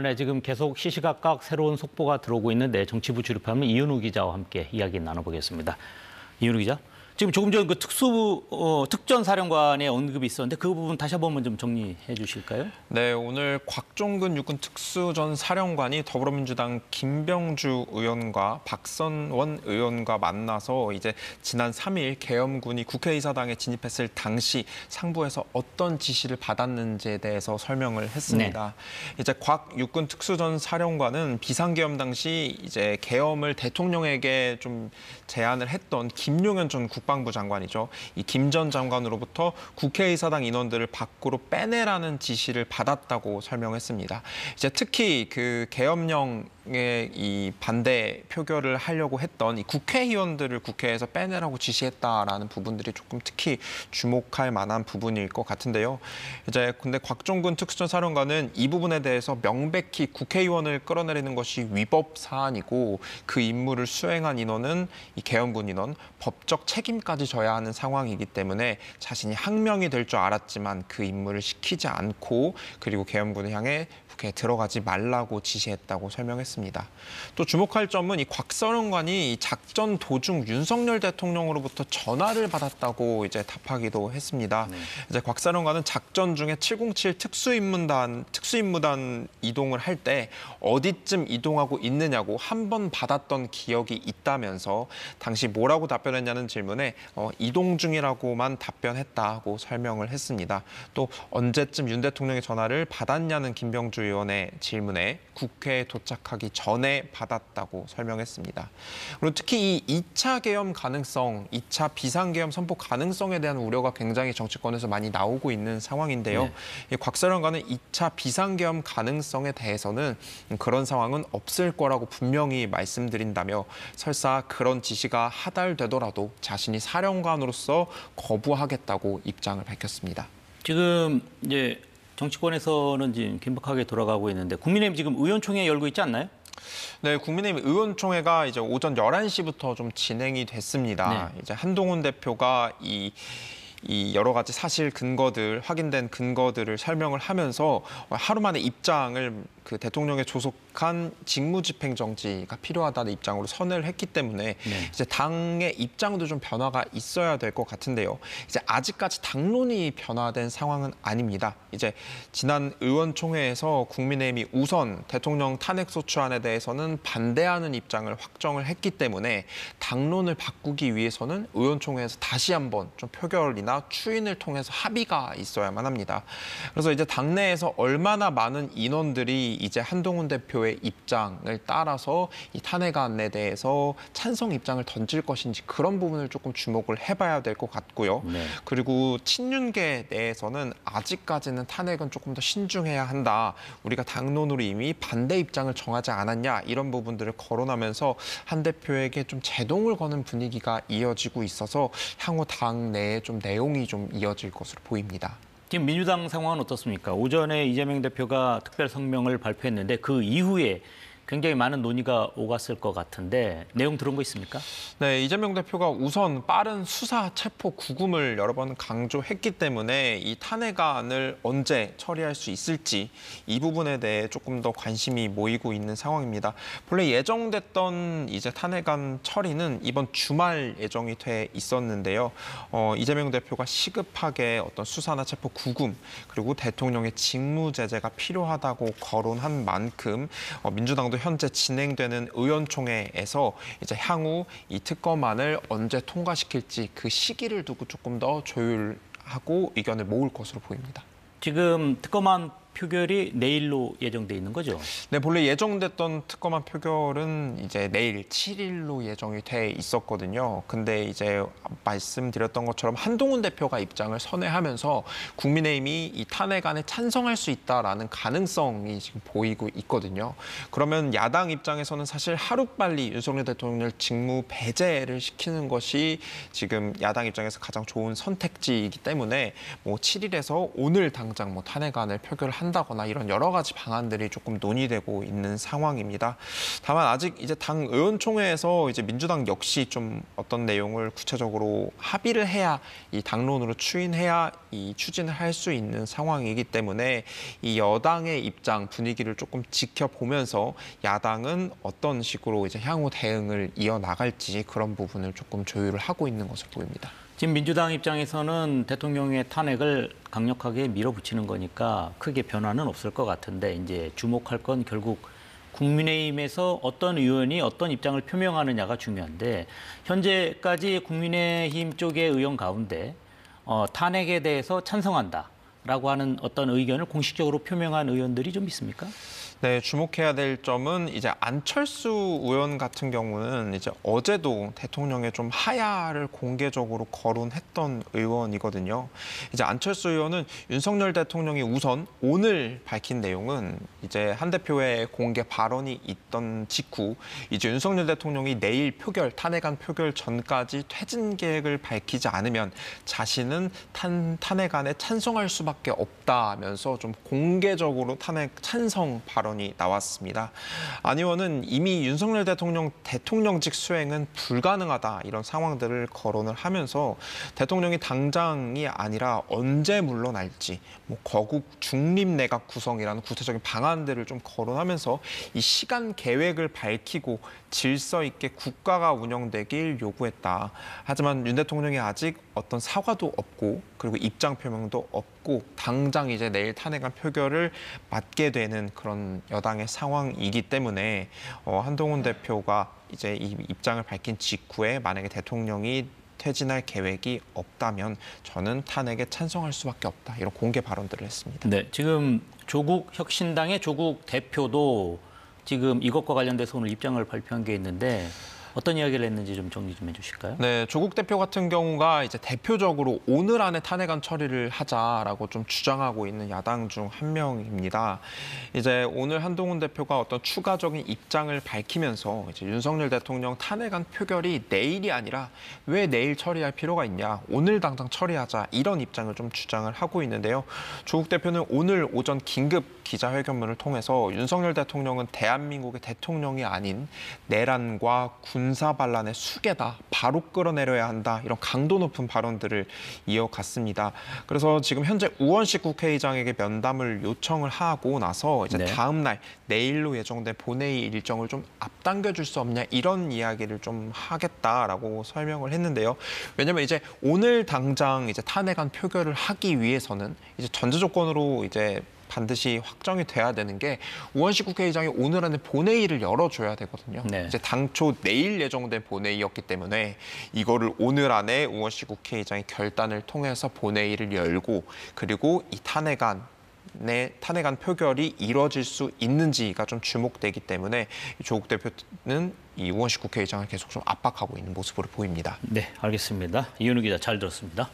네, 지금 계속 시시각각 새로운 속보가 들어오고 있는데 정치부 출입하는 이윤우 기자와 함께 이야기 나눠보겠습니다. 이윤우 기자, 지금 조금 전 그 특전사령관의 언급이 있었는데 그 부분 다시 한번 좀 정리해 주실까요? 네, 오늘 곽종근 육군 특수전 사령관이 더불어민주당 김병주 의원과 박선원 의원과 만나서 이제 지난 3일 계엄군이 국회의사당에 진입했을 당시 상부에서 어떤 지시를 받았는지에 대해서 설명을 했습니다. 네. 이제 곽 육군 특수전 사령관은 비상계엄 당시 이제 계엄을 대통령에게 좀 제안을 했던 김용현 전 국방부 장관이죠. 이 김 전 장관으로부터 국회의사당 인원들을 밖으로 빼내라는 지시를 받았다고 설명했습니다. 이제 특히 그 계엄령에 이 반대 표결을 하려고 했던 이 국회의원들을 국회에서 빼내라고 지시했다라는 부분들이 조금 특히 주목할 만한 부분일 것 같은데요. 이제 근데 곽종근 특수전 사령관은 이 부분에 대해서 명백히 국회의원을 끌어내리는 것이 위법 사안이고 그 임무를 수행한 인원은 이 계엄군 인원 법적 책임까지 져야 하는 상황이기 때문에 자신이 항명이 될 줄 알았지만 그 임무를 시키지 않고 그리고 계엄군을 향해 국회에 들어가지 말라고 지시했다고 설명했습니다. 또 주목할 점은 이 곽 사령관이 작전 도중 윤석열 대통령으로부터 전화를 받았다고 이제 답하기도 했습니다. 이제 곽 사령관은 작전 중에 707 특수임무단 이동을 할 때 어디쯤 이동하고 있느냐고 한 번 받았던 기억이 있다면서 당시 뭐라고 답변했냐는 질문에 이동 중이라고만 답변했다고 설명을 했습니다. 또 언제쯤 윤 대통령의 전화를 받았냐는 김병주 의원의 질문에 국회에 도착하기 전에 받았다고 설명했습니다. 그리고 특히 이 2차 계엄 가능성, 2차 비상계엄 선포 가능성에 대한 우려가 굉장히 정치권에서 많이 나오고 있는 상황인데요. 네. 곽 사령관은 2차 비상계엄 가능성에 대해서는 그런 상황은 없을 거라고 분명히 말씀드린다며 설사 그런 지시가 하달되더라도 자신이 사령관으로서 거부하겠다고 입장을 밝혔습니다. 지금 이제 정치권에서는 지금 긴박하게 돌아가고 있는데 국민의힘 지금 의원총회 열고 있지 않나요? 네, 국민의힘 의원총회가 이제 오전 11시부터 좀 진행이 됐습니다. 네. 이제 한동훈 대표가 이 여러 가지 사실 근거들, 확인된 근거들을 설명을 하면서 하루 만에 입장을 그 대통령에 조속한 직무집행정지가 필요하다는 입장으로 선회를 했기 때문에 이제 당의 입장도 좀 변화가 있어야 될 것 같은데요. 이제 아직까지 당론이 변화된 상황은 아닙니다. 이제 지난 의원총회에서 국민의힘이 우선 대통령 탄핵소추안에 대해서는 반대하는 입장을 확정을 했기 때문에 당론을 바꾸기 위해서는 의원총회에서 다시 한번 좀 표결이나 추인을 통해서 합의가 있어야만 합니다. 그래서 이제 당내에서 얼마나 많은 인원들이 이제 한동훈 대표의 입장을 따라서 이 탄핵안에 대해서 찬성 입장을 던질 것인지 그런 부분을 조금 주목을 해봐야 될 것 같고요. 네. 그리고 친윤계 내에서는 아직까지는 탄핵은 조금 더 신중해야 한다. 우리가 당론으로 이미 반대 입장을 정하지 않았냐 이런 부분들을 거론하면서 한 대표에게 좀 제동을 거는 분위기가 이어지고 있어서 향후 당 내에 좀 내용이 좀 이어질 것으로 보입니다. 지금 민주당 상황은 어떻습니까? 오전에 이재명 대표가 특별 성명을 발표했는데 그 이후에 굉장히 많은 논의가 오갔을 것 같은데 내용 들은 거 있습니까? 네, 이재명 대표가 우선 빠른 수사 체포 구금을 여러 번 강조했기 때문에 이 탄핵안을 언제 처리할 수 있을지 이 부분에 대해 조금 더 관심이 모이고 있는 상황입니다. 본래 예정됐던 이제 탄핵안 처리는 이번 주말 예정이 돼 있었는데요. 이재명 대표가 시급하게 어떤 수사나 체포 구금 그리고 대통령의 직무 제재가 필요하다고 거론한 만큼 민주당도 현재 진행되는 의원총회에서 이제 향후 이 특검안을 언제 통과시킬지 그 시기를 두고 조금 더 조율하고 의견을 모을 것으로 보입니다. 지금 특검안 표결이 내일로 예정돼 있는 거죠? 네, 본래 예정됐던 특검안 표결은 이제 내일 7일로 예정이 돼 있었거든요. 근데 이제 말씀드렸던 것처럼 한동훈 대표가 입장을 선회하면서 국민의힘이 이 탄핵안에 찬성할 수 있다라는 가능성이 지금 보이고 있거든요. 그러면 야당 입장에서는 사실 하루빨리 윤석열 대통령을 직무 배제를 시키는 것이 지금 야당 입장에서 가장 좋은 선택지이기 때문에 뭐 7일에서 오늘 당장 뭐 탄핵안을 표결할 한다거나 이런 여러 가지 방안들이 조금 논의되고 있는 상황입니다. 다만 아직 이제 당 의원총회에서 이제 민주당 역시 좀 어떤 내용을 구체적으로 합의를 해야 이 당론으로 추인해야 이 추진을 할 수 있는 상황이기 때문에 이 여당의 입장 분위기를 조금 지켜보면서 야당은 어떤 식으로 이제 향후 대응을 이어나갈지 그런 부분을 조금 조율을 하고 있는 것으로 보입니다. 지금 민주당 입장에서는 대통령의 탄핵을 강력하게 밀어붙이는 거니까 크게 변화는 없을 것 같은데 이제 주목할 건 결국 국민의힘에서 어떤 의원이 어떤 입장을 표명하느냐가 중요한데 현재까지 국민의힘 쪽의 의원 가운데 탄핵에 대해서 찬성한다라고 하는 어떤 의견을 공식적으로 표명한 의원들이 좀 있습니까? 네, 주목해야 될 점은 이제 안철수 의원 같은 경우는 이제 어제도 대통령의 좀 하야를 공개적으로 거론했던 의원이거든요. 이제 안철수 의원은 윤석열 대통령이 우선 오늘 밝힌 내용은 이제 한 대표의 공개 발언이 있던 직후 이제 윤석열 대통령이 내일 탄핵안 표결 전까지 퇴진 계획을 밝히지 않으면 자신은 탄핵안에 찬성할 수밖에 없다면서 좀 공개적으로 탄핵 찬성 발언이 나왔습니다. 안 의원은 이미 윤석열 대통령직 수행은 불가능하다 이런 상황들을 거론을 하면서 대통령이 당장이 아니라 언제 물러날지 거국 중립 내각 구성이라는 구체적인 방안들을 좀 거론하면서 이 시간 계획을 밝히고 질서 있게 국가가 운영되길 요구했다. 하지만 윤 대통령이 아직 어떤 사과도 없고 그리고 입장 표명도 없고 당장 이제 내일 탄핵안 표결을 맞게 되는 그런 여당의 상황이기 때문에 한동훈 대표가 이제 이 입장을 밝힌 직후에 만약에 대통령이 퇴진할 계획이 없다면 저는 탄핵에 찬성할 수밖에 없다. 이런 공개 발언들을 했습니다. 네, 지금 조국 혁신당의 조국 대표도 지금 이것과 관련돼서 오늘 입장을 발표한 게 있는데 어떤 이야기를 했는지 좀 정리 좀 해주실까요? 네, 조국 대표 같은 경우가 이제 대표적으로 오늘 안에 탄핵안 처리를 하자라고 좀 주장하고 있는 야당 중 한 명입니다. 이제 오늘 한동훈 대표가 어떤 추가적인 입장을 밝히면서 이제 윤석열 대통령 탄핵안 표결이 내일이 아니라 왜 내일 처리할 필요가 있냐, 오늘 당장 처리하자 이런 입장을 좀 주장을 하고 있는데요. 조국 대표는 오늘 오전 긴급 기자회견문을 통해서 윤석열 대통령은 대한민국의 대통령이 아닌 내란과 군사 반란의 수괴다. 바로 끌어내려야 한다. 이런 강도 높은 발언들을 이어갔습니다. 그래서 지금 현재 우원식 국회의장에게 면담을 요청을 하고 나서 이제 네. 다음 날 내일로 예정된 본회의 일정을 좀 앞당겨 줄 수 없냐 이런 이야기를 좀 하겠다라고 설명을 했는데요. 왜냐면 이제 오늘 당장 이제 탄핵안 표결을 하기 위해서는 이제 전제 조건으로 이제 반드시 확정이 돼야 되는 게 우원식 국회의장이 오늘 안에 본회의를 열어줘야 되거든요. 네. 이제 당초 내일 예정된 본회의였기 때문에 이거를 오늘 안에 우원식 국회의장이 결단을 통해서 본회의를 열고 그리고 이 탄핵안 표결이 이뤄질 수 있는지가 좀 주목되기 때문에 조국 대표는 이 우원식 국회의장을 계속 좀 압박하고 있는 모습으로 보입니다. 네, 알겠습니다. 이현우 기자 잘 들었습니다.